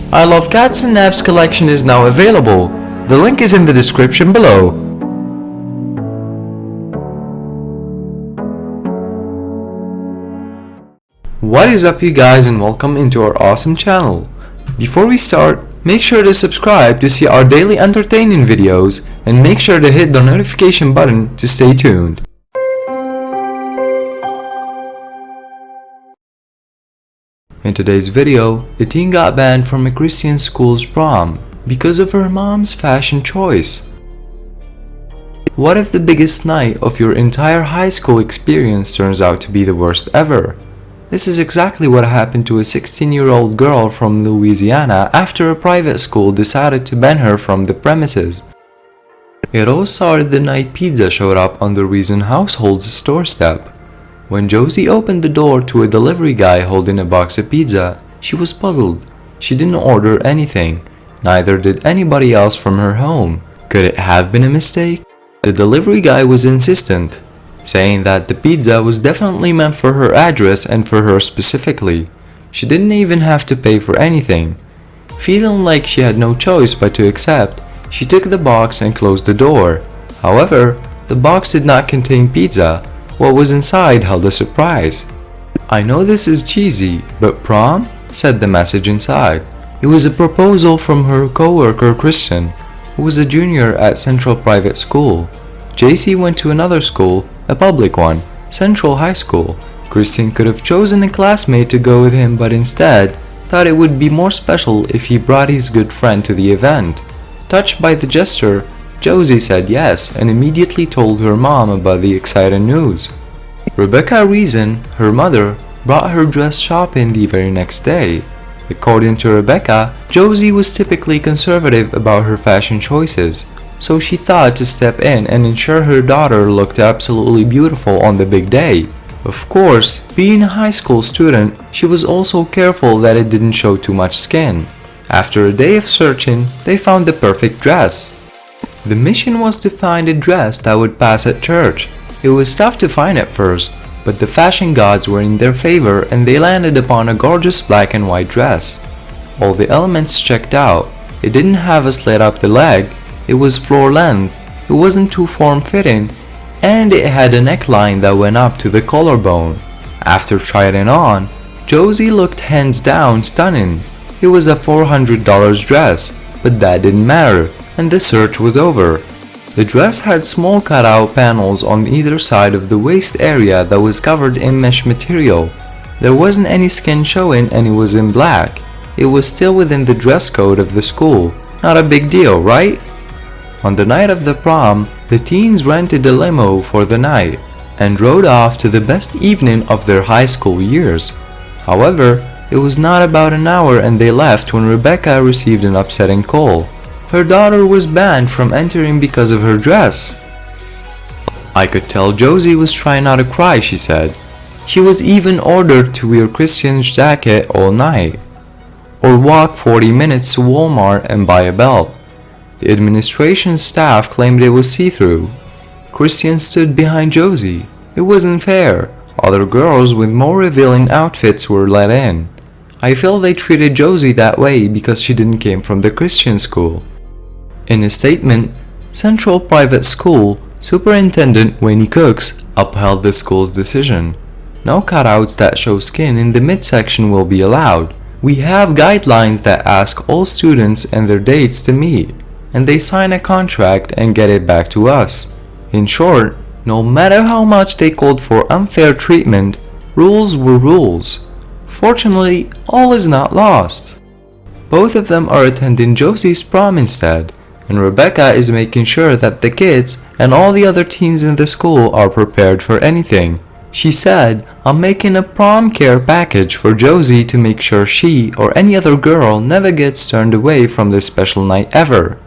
I Love Cats and Naps collection is now available. The link is in the description below. What is up, you guys, and welcome into our awesome channel. Before we start, make sure to subscribe to see our daily entertaining videos and make sure to hit the notification button to stay tuned. In today's video, a teen got banned from a Christian school's prom because of her mom's fashion choice. What if the biggest night of your entire high school experience turns out to be the worst ever? This is exactly what happened to a 16-year-old girl from Louisiana after a private school decided to ban her from the premises. It all started the night pizza showed up on the Reason household's doorstep. When Josie opened the door to a delivery guy holding a box of pizza, she was puzzled. She didn't order anything. Neither did anybody else from her home. Could it have been a mistake? The delivery guy was insistent, saying that the pizza was definitely meant for her address and for her specifically. She didn't even have to pay for anything. Feeling like she had no choice but to accept, she took the box and closed the door. However, the box did not contain pizza. What was inside held a surprise. "I know this is cheesy, but prom?" said the message inside. It was a proposal from her co-worker Kristen, who was a junior at Central Private School. JC went to another school, a public one, Central High School. Kristen could have chosen a classmate to go with him, but instead thought it would be more special if he brought his good friend to the event. Touched by the gesture, Josie said yes and immediately told her mom about the exciting news. Rebecca Reason, her mother, brought her dress shopping the very next day. According to Rebecca, Josie was typically conservative about her fashion choices, so she thought to step in and ensure her daughter looked absolutely beautiful on the big day. Of course, being a high school student, she was also careful that it didn't show too much skin. After a day of searching, they found the perfect dress. The mission was to find a dress that would pass at church. It was tough to find at first, but the fashion gods were in their favor and they landed upon a gorgeous black and white dress. All the elements checked out. It didn't have a slit up the leg, it was floor length, it wasn't too form-fitting, and it had a neckline that went up to the collarbone. After trying it on, Josie looked hands down stunning. It was a $400 dress, but that didn't matter, and the search was over. The dress had small cutout panels on either side of the waist area that was covered in mesh material. There wasn't any skin showing and it was in black. It was still within the dress code of the school. Not a big deal, right? On the night of the prom, the teens rented a limo for the night and rode off to the best evening of their high school years. However, it was not about an hour and they left when Rebecca received an upsetting call. Her daughter was banned from entering because of her dress. "I could tell Josie was trying not to cry," she said. "She was even ordered to wear Christian's jacket all night, or walk 40 minutes to Walmart and buy a belt." The administration staff claimed it was see-through. Christian stood behind Josie. It wasn't fair. Other girls with more revealing outfits were let in. "I feel they treated Josie that way because she didn't came from the Christian school." In a statement, Central Private School Superintendent Winnie Cooks upheld the school's decision. "No cutouts that show skin in the midsection will be allowed. We have guidelines that ask all students and their dates to meet, and they sign a contract and get it back to us." In short, no matter how much they called for unfair treatment, rules were rules. Fortunately, all is not lost. Both of them are attending Josie's prom instead, and Rebecca is making sure that the kids and all the other teens in the school are prepared for anything. She said, "I'm making a prom care package for Josie to make sure she or any other girl never gets turned away from this special night ever."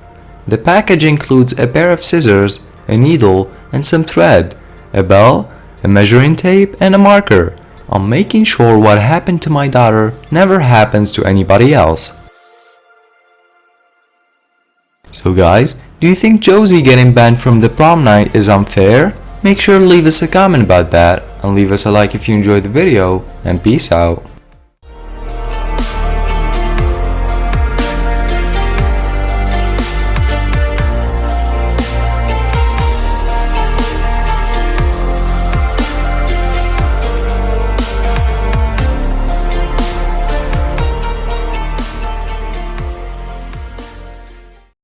The package includes a pair of scissors, a needle, and some thread, a bell, a measuring tape, and a marker. "I'm making sure what happened to my daughter never happens to anybody else." So guys, do you think Josie getting banned from the prom night is unfair? Make sure to leave us a comment about that and leave us a like if you enjoyed the video, and peace out.